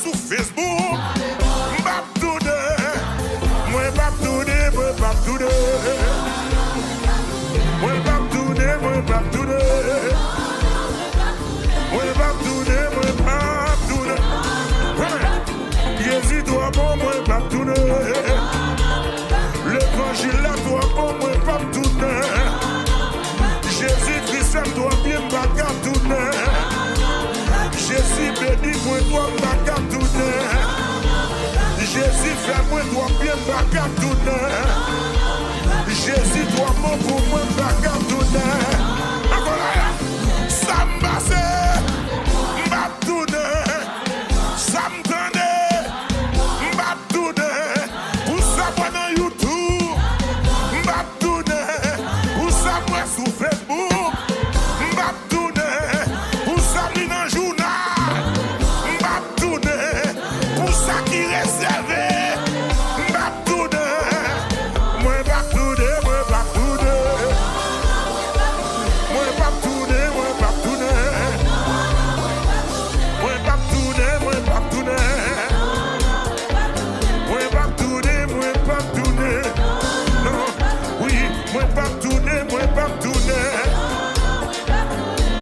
sur Facebook. M'bap tourner. Moi m'bap tourner, moi m'bap tourner. Moi m'bap tourner, moi m'bap tourner. Moi m'bap tourner, moi m'bap tourner. Jésus toi bon, moi m'bap tourner. L'évangile là toi bon, moi m'bap tourner. Jésus Christ toi bien m'bap tourner. Jésus béni moi toi m'bap tourner. Jésus fait moi toi bien m'bap tourner. Jésus toi bon pour moi m'bap tourner. Ça m'passe, m'bap tourner. Ça m'tende, m'bap tourner. Pour ça moi dans YouTube, m'bap tourner. Pour ça moi sur Facebook.